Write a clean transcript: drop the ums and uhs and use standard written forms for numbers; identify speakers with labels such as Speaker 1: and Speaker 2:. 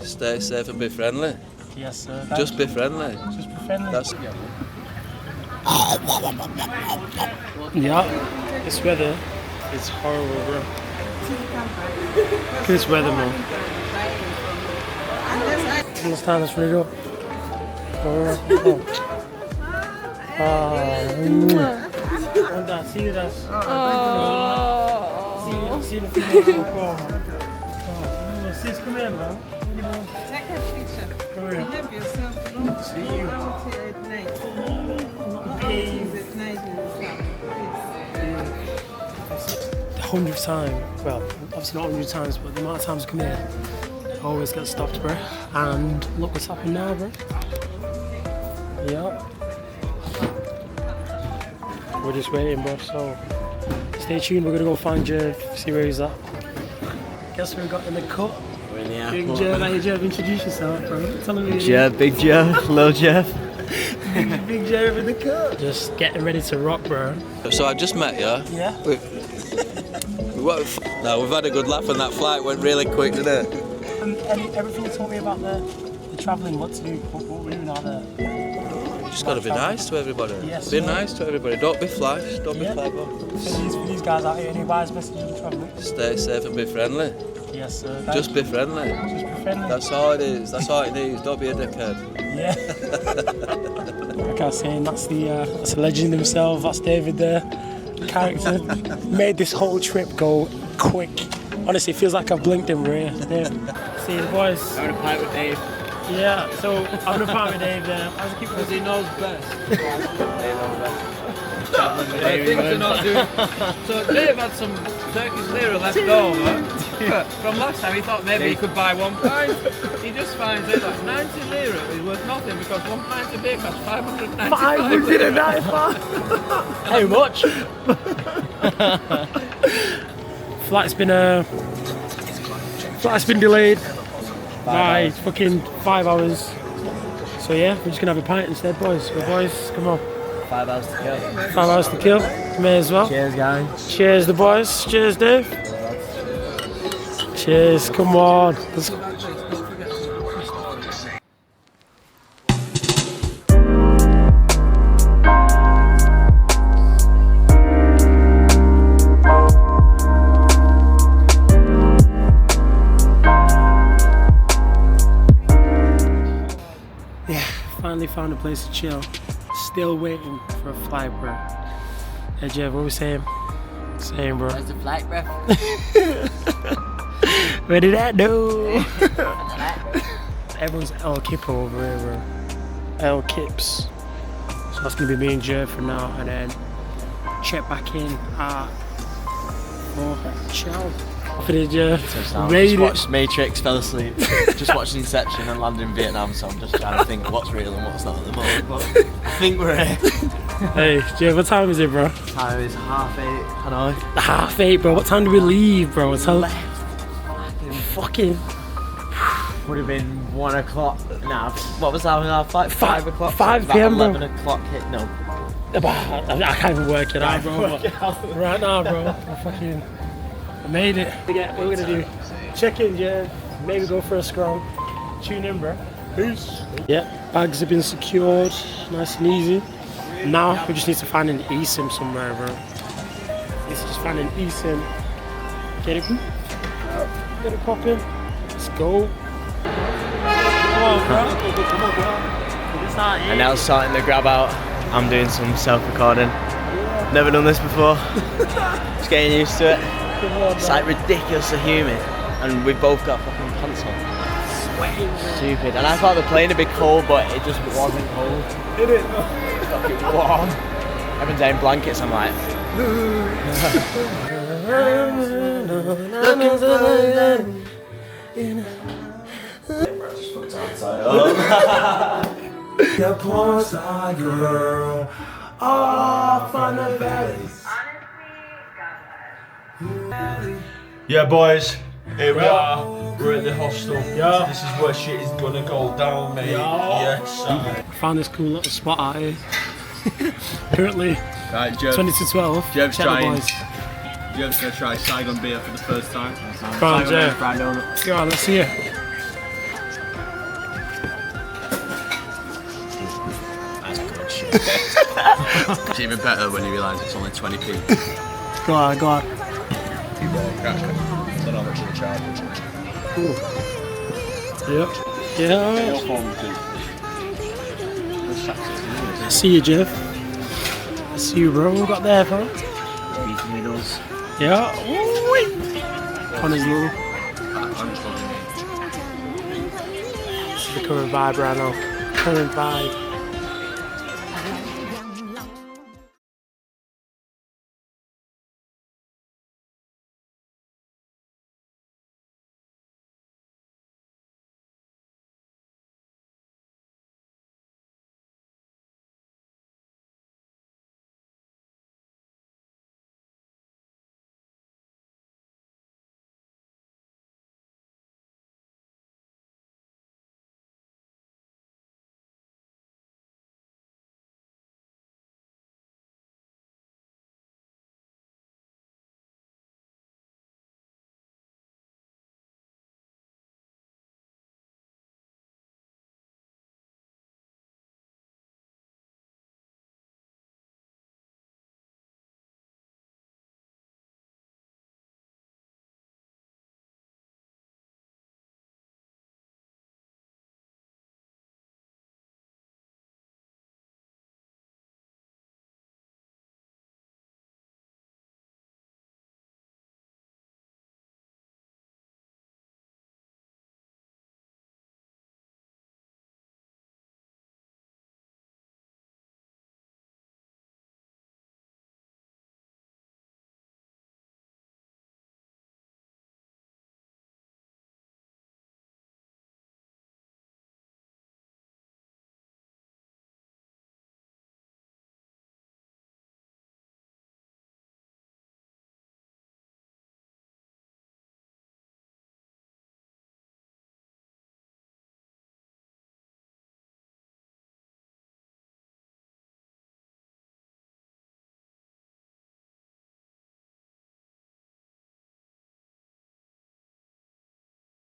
Speaker 1: Stay safe and be friendly.
Speaker 2: Yes, sir.
Speaker 1: Just be friendly.
Speaker 2: Just be friendly.
Speaker 1: That's
Speaker 2: Yeah, this weather is horrible, bro. This weather, man. Understand? Let's read it up. See you, that's. See the female. Sis, come here, man.
Speaker 3: Take a picture.
Speaker 2: Come here.
Speaker 3: Help yourself. Don't
Speaker 2: See you.
Speaker 3: At night.
Speaker 2: Please.
Speaker 3: At night in the
Speaker 2: 100th time, well, obviously not 100 times, but the amount of times I come here, I always get stopped, bro. And look what's happened now, bro. Yeah. We're just waiting, bro, so stay tuned. We're gonna go find Jeff, see where he's at. Guess we got in the cut.
Speaker 4: We're in the
Speaker 2: Big
Speaker 4: airport.
Speaker 2: Jeff, hey Jeff, introduce yourself, bro. Tell him who you
Speaker 4: Jeff, Big Jeff, Little Jeff.
Speaker 2: Big Jeff in the cut. Just getting ready to rock, bro.
Speaker 1: So I just met you.
Speaker 2: Yeah.
Speaker 1: We've had a good laugh and that flight went really quick, didn't it?
Speaker 2: Everything you told me about the travelling, what to do, what we're doing out there.
Speaker 1: You just got to be nice to everybody.
Speaker 2: Yes,
Speaker 1: be
Speaker 2: sir.
Speaker 1: nice to everybody. Don't be flash. Don't be clever.
Speaker 2: For these guys out here, any wise messages of travelling?
Speaker 1: Stay safe and be friendly.
Speaker 2: Yes, sir.
Speaker 1: Just be friendly.
Speaker 2: Just be friendly.
Speaker 1: That's all it is. That's all it needs. Don't be a dickhead.
Speaker 2: Yeah. Like I was saying, that's the legend himself. That's David there. Character. Made this whole trip go quick. Honestly, it feels like I've blinked in rear. See the boys.
Speaker 4: Having a pint with Dave.
Speaker 2: Yeah, so I'm gonna part with Dave there. How's it keep
Speaker 4: Because he knows best. So Dave had some Turkish lira left over from last time. He thought maybe he could buy 1 pint. He just finds out that 90 lira is worth nothing because 1 pint of beer costs 595
Speaker 2: How much? Flight's been delayed by fucking 5 hours. So yeah, we're just gonna have a pint instead, boys. Boys, come on.
Speaker 4: 5 hours to kill.
Speaker 2: 5 hours to kill. May as well.
Speaker 4: Cheers, guys.
Speaker 2: Cheers, the boys. Cheers, Dave. Cheers. Come on. Let's go. Finally found a place to chill. Still waiting for a flight, bro. Hey Jeff, what we saying? Saying, bro.
Speaker 4: Where's the flight, bro?
Speaker 2: Where did that do? Everyone's El Kipo over here, bro. El Kips. So that's gonna be me and Jeff for now, and then check back in at ciao. For the Jeff.
Speaker 4: Just watched Matrix, fell asleep. Just watched Inception and landed in Vietnam, so I'm just trying to think what's real and what's not at the moment. But I think we're here.
Speaker 2: Hey, Jeff, what time is it, bro?
Speaker 4: Time is 8:30, Hanoi.
Speaker 2: 8:30, bro. What time did we leave, bro? What time? Fucking.
Speaker 4: Would have been 1 o'clock. Nah, what was our flight? 5 o'clock?
Speaker 2: 5 p.m, bro.
Speaker 4: 11 o'clock hit, no.
Speaker 2: I can't even work it out, bro. Right now, bro. I made it. What we're gonna do? Check in, Jeff. Maybe go for a scrum. Tune in, bro. Peace. Yeah, bags have been secured, nice and easy. Now we just need to find an eSIM somewhere, bro. Let's just find an eSIM. Get it popping. Let's go. Come on, bro.
Speaker 4: And now starting the grab out. I'm doing some self-recording. Never done this before. Just getting used to it. It's like ridiculously humid, and we've both got fucking pants on.
Speaker 2: Sweating.
Speaker 4: Stupid. And I thought the plane would be cold, but it just wasn't cold.
Speaker 2: Did it?
Speaker 4: Fucking warm. Everyone's in blankets. I'm like.
Speaker 2: The porn star girl off on the valley.
Speaker 5: Yeah, boys, here we are. We're at the hostel.
Speaker 2: Yeah.
Speaker 5: This is where shit is gonna go down, mate. Yes.
Speaker 2: Found this cool little spot out here. Currently,
Speaker 5: Right, Jeff.
Speaker 2: 20 to 12.
Speaker 5: Jeff's
Speaker 2: Check the
Speaker 5: trying.
Speaker 2: boys.
Speaker 5: Jeff's gonna try Saigon beer for the first time.
Speaker 2: Go on,
Speaker 5: Saigon
Speaker 2: Jeff.
Speaker 5: fried donut.
Speaker 2: Go on, let's see it.
Speaker 5: That's good shit. It's even better when you realise it's only 20p.
Speaker 2: Go on, go on.
Speaker 5: You bought a cracker. Don't know how much you're charging.
Speaker 2: Yep. Yeah. See you, Jeff. See you, bro. What we got there, bro?
Speaker 5: Beef noodles.
Speaker 2: Yeah. Ooh-wee. On his little. This is the current vibe right now. Current vibe.